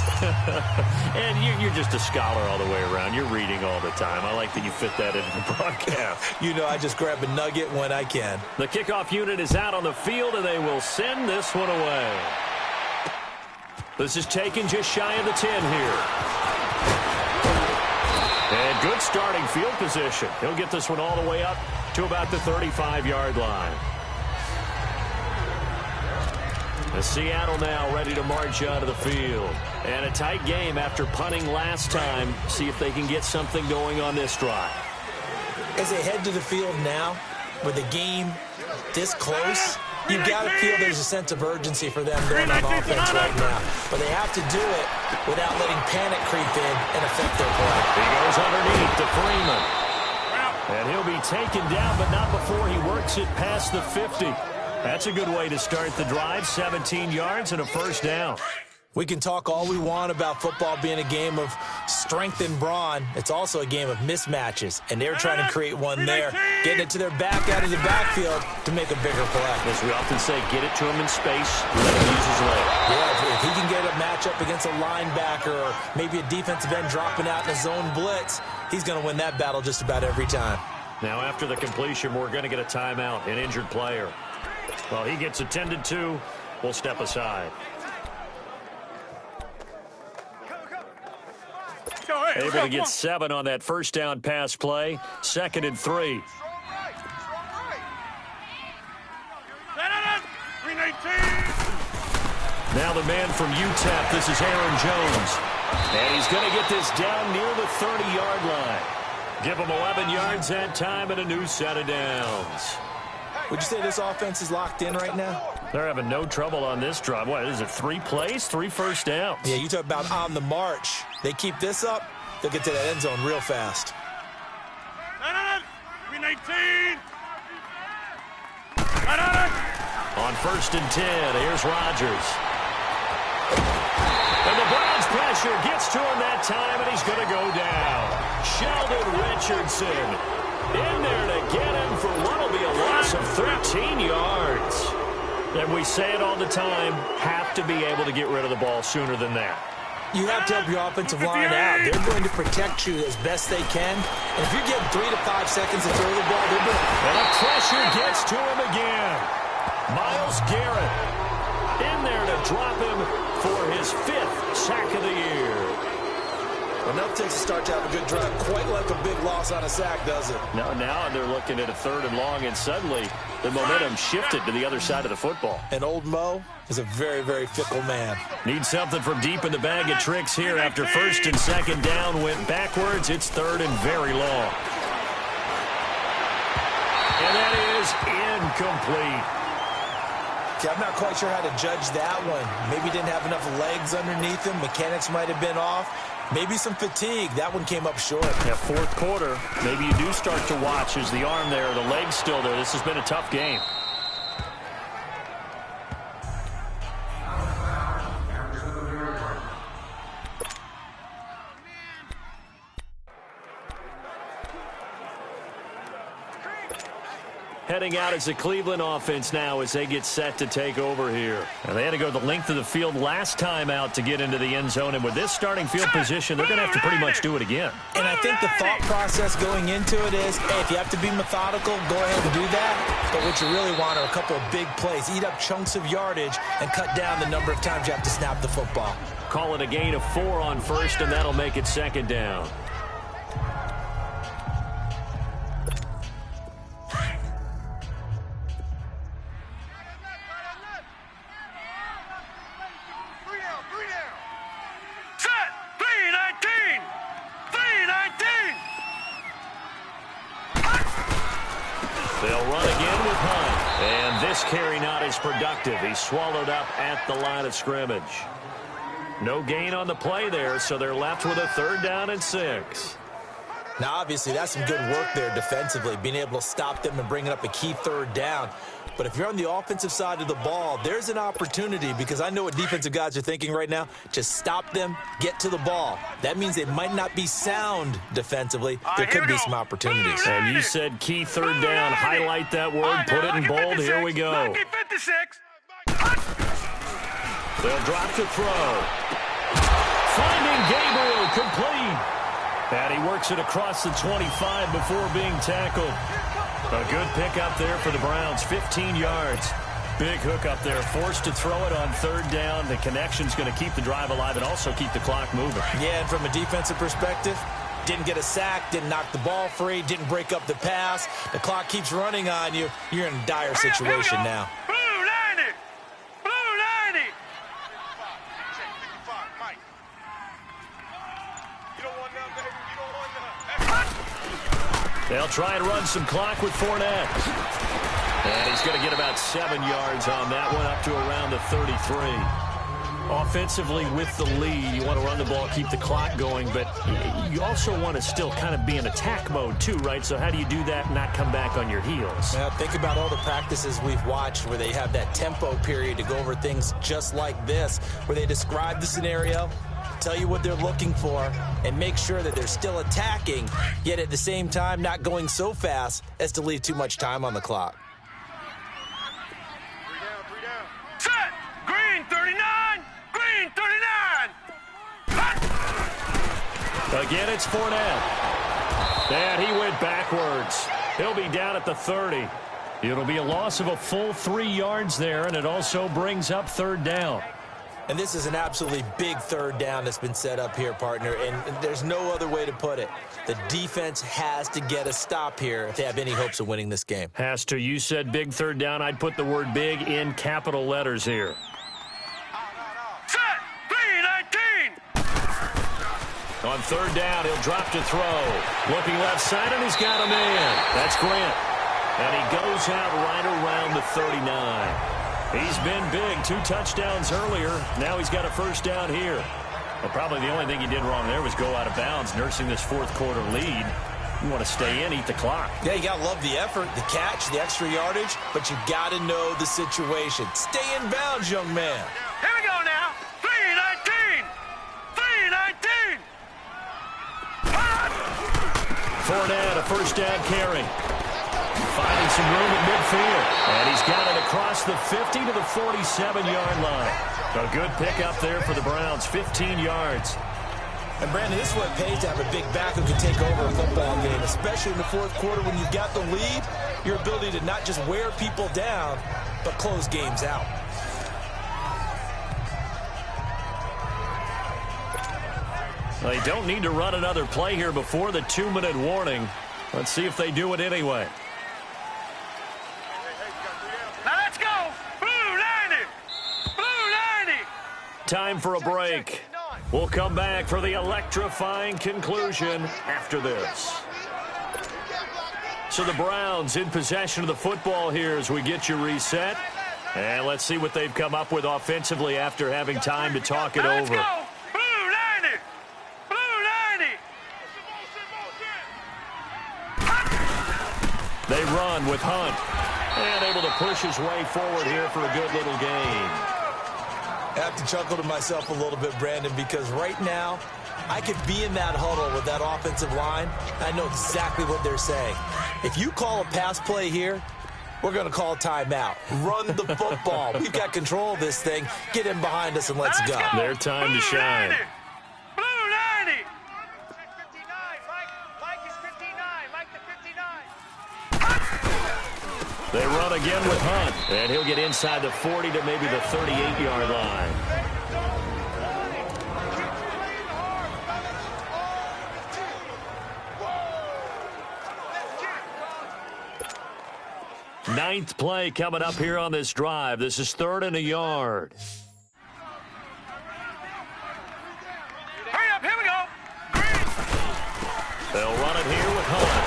And you're just a scholar all the way around. You're reading all the time. I like that you fit that into the broadcast. You know, I just grab a nugget when I can. The kickoff unit is out on the field, and they will send this one away. This is taken just shy of the 10 here. And good starting field position. He'll get this one all the way up to about the 35-yard line. The Seattle now ready to march out of the field. And a tight game after punting last time. See if they can get something going on this drive. As they head to the field now, with the game this close, you've got to feel there's a sense of urgency for them going on offense right now. But they have to do it without letting panic creep in and affect their play. He goes underneath to Freeman. And he'll be taken down, but not before he works it past the 50. That's a good way to start the drive. 17 yards and a first down. We can talk all we want about football being a game of strength and brawn. It's also a game of mismatches, and they're trying to create one there, getting it to their back out of the backfield to make a bigger play. As we often say, get it to him in space, let him use his leg. Yeah, if he can get a matchup against a linebacker or maybe a defensive end dropping out in a zone blitz, he's going to win that battle just about every time. Now, after the completion, we're going to get a timeout, an injured player. Well, he gets attended to. We'll step aside. Able to get 7 on that first down pass play. 2nd and 3. Now the man from UTEP, this is Aaron Jones. And he's going to get this down near the 30-yard line. Give him 11 yards that time and a new set of downs. Would you say this offense is locked in right now? They're having no trouble on this drive. What is it, 3 plays, 3 first downs? Yeah, you talk about on the march. They keep this up, they'll get to that end zone real fast. 319. On 1st and 10, here's Rodgers. And the Browns pressure gets to him that time, and he's going to go down. Sheldon Richardson in there to get him for what will be a loss of 13 yards. And we say it all the time, have to be able to get rid of the ball sooner than that. You have to help your offensive line out. They're going to protect you as best they can. And if you give 3 to 5 seconds to throw the ball, they're going to... And the pressure gets to him again. Myles Garrett in there to drop him for his 5th sack of the year. Enough takes to start to have a good drive. Quite like a big loss on a sack, does it? No, now they're looking at a 3rd and long, and suddenly the momentum shifted to the other side of the football. And old Mo is a very, very fickle man. Need something from deep in the bag of tricks here after 1st and 2nd down went backwards. It's 3rd and very long. And that is incomplete. Okay, I'm not quite sure how to judge that one. Maybe didn't have enough legs underneath him. Mechanics might have been off. Maybe some fatigue. That one came up short. Yeah, 4th quarter. Maybe you do start to watch as the arm there, the leg's still there. This has been a tough game. Heading out as the Cleveland offense now as they get set to take over here. Now, they had to go the length of the field last time out to get into the end zone, and with this starting field position, they're going to have to pretty much do it again. And I think the thought process going into it is, hey, if you have to be methodical, go ahead and do that. But what you really want are a couple of big plays. Eat up chunks of yardage and cut down the number of times you have to snap the football. Call it a gain of 4 on 1st, and that'll make it 2nd down. Carry not as productive. He's swallowed up at the line of scrimmage. No gain on the play there, so they're left with a 3rd down and 6. Now, obviously, that's some good work there defensively, being able to stop them and bringing up a key 3rd down. But if you're on the offensive side of the ball, there's an opportunity, because I know what defensive guys are thinking right now. Just stop them, get to the ball. That means they might not be sound defensively. There could be some opportunities. And you said key 3rd down. Highlight that word. Put it in bold. Here we go. They'll drop to throw. Finding Gabriel, complete. And he works it across the 25 before being tackled. A good pickup there for the Browns, 15 yards. Big hook up there, forced to throw it on 3rd down. The connection's going to keep the drive alive and also keep the clock moving. Yeah, and from a defensive perspective, didn't get a sack, didn't knock the ball free, didn't break up the pass. The clock keeps running on you. You're in a dire situation now. They'll try and run some clock with Fournette. And he's going to get about 7 yards on that one, up to around the 33. Offensively with the lead, you want to run the ball, keep the clock going, but you also want to still kind of be in attack mode too, right? So how do you do that and not come back on your heels? Now, think about all the practices we've watched where they have that tempo period to go over things just like this, where they describe the scenario, tell you what they're looking for, and make sure that they're still attacking, yet at the same time not going so fast as to leave too much time on the clock. Three down. Set! Green 39! Green 39! Again, it's Fournette. And he went backwards. He'll be down at the 30. It'll be a loss of a full 3 yards there, and it also brings up 3rd down. And this is an absolutely big 3rd down that's been set up here, partner, and there's no other way to put it. The defense has to get a stop here if they have any hopes of winning this game. Has to. You said big 3rd down. I'd put the word big in capital letters here. Set! 3-19! On 3rd down, he'll drop to throw. Looking left side, and he's got a man. That's Grant. And he goes out right around the 39. He's been big. 2 touchdowns earlier. Now he's got a 1st down here. Well, probably the only thing he did wrong there was go out of bounds, nursing this 4th quarter lead. You want to stay in, eat the clock. Yeah, you got to love the effort, the catch, the extra yardage, but you got to know the situation. Stay in bounds, young man. Here we go now. 3-19! 3-19! Fournette, a 1st down carry. Finding some room at midfield. And he's got it across the 50 to the 47-yard line. A good pickup there for the Browns, 15 yards. And, Brandon, this is what it pays to have a big back who can take over a football game, especially in the 4th quarter when you've got the lead, your ability to not just wear people down, but close games out. They don't need to run another play here before the 2-minute warning. Let's see if they do it anyway. Now let's go. Blue 90. Blue 90. Time for a break. We'll come back for the electrifying conclusion after this. So the Browns in possession of the football here as we get you reset. And let's see what they've come up with offensively after having time to talk it over. Let's go. Blue 90. Blue 90. They run with Hunt. And able to push his way forward here for a good little gain. I have to chuckle to myself a little bit, Brandon, because right now I could be in that huddle with that offensive line. I know exactly what they're saying. If you call a pass play here, we're going to call timeout. Run the football. We've got control of this thing. Get in behind us and let's go. Their time to shine. Blue 90. 59. Mike is 59. Mike the 59. They run again with Hunt. And he'll get inside the 40 to maybe the 38-yard line. Ninth play coming up here on this drive. This is 3rd and a yard. Hurry up, here we go. They'll run it here with Hunt.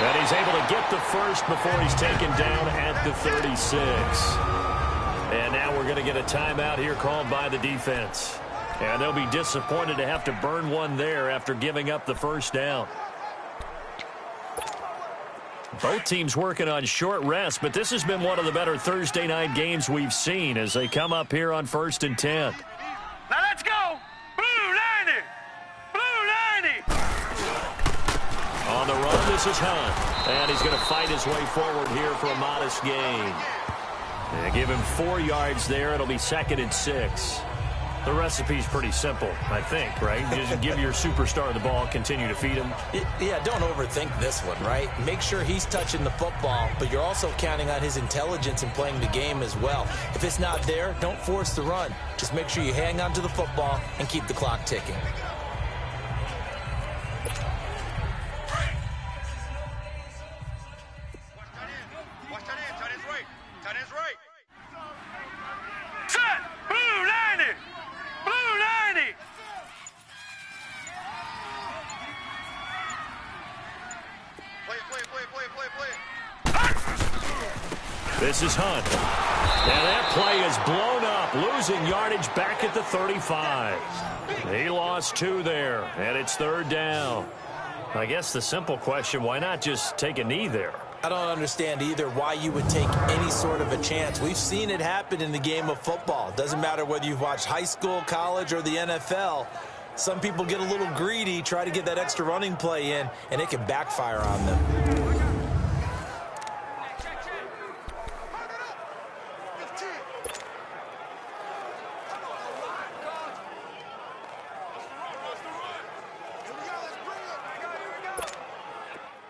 And he's able to get the first before he's taken down at the 36. And now we're going to get a timeout here called by the defense. And they'll be disappointed to have to burn one there after giving up the first down. Both teams working on short rest, but this has been one of the better Thursday night games we've seen as they come up here on 1st and 10. Now let's go. Blue 90. Blue 90. On the run, this is Hunt. And he's going to fight his way forward here for a modest gain. And give him 4 yards there. It'll be 2nd and 6. The recipe's pretty simple, I think, right? Just give your superstar the ball, continue to feed him. Yeah, don't overthink this one, right? Make sure he's touching the football, but you're also counting on his intelligence in playing the game as well. If it's not there, don't force the run. Just make sure you hang on to the football and keep the clock ticking. Watch that in. Tight end's right. Tight end's right. Set. Blue 90. Blue 90. Play. This is Hunt. And that play is blown up, losing yardage back at the 35. He lost 2 there, and it's 3rd down. I guess the simple question, why not just take a knee there? I don't understand either why you would take any sort of a chance. We've seen it happen in the game of football. Doesn't matter whether you've watched high school, college, or the NFL. Some people get a little greedy, try to get that extra running play in, and it can backfire on them.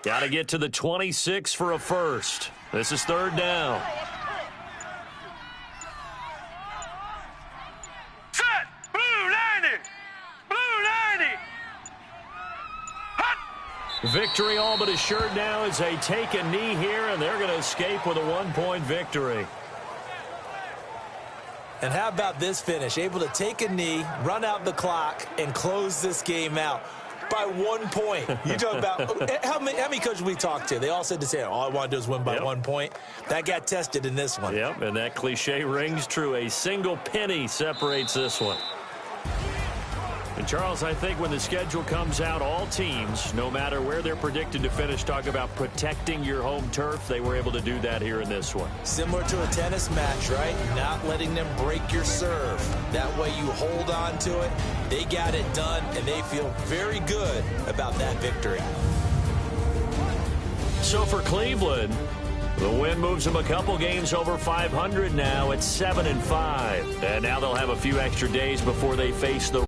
Got to get to the 26 for a first. This is 3rd down. Set. Blue 90. Blue 90. Hut. Victory all but assured now as they take a knee here, and they're going to escape with a 1-point victory. And how about this finish? Able to take a knee, run out the clock, and close this game out. By 1 point. You talk about how many coaches we talked to? They all said the same. All I want to do is win by 1 point. That got tested in this one. Yep, and that cliche rings true. A single penny separates this one. And, Charles, I think when the schedule comes out, all teams, no matter where they're predicted to finish, talk about protecting your home turf. They were able to do that here in this one. Similar to a tennis match, right? Not letting them break your serve. That way you hold on to it. They got it done, and they feel very good about that victory. So for Cleveland, the win moves them a couple games over 500 now at 7-5. And now they'll have a few extra days before they face the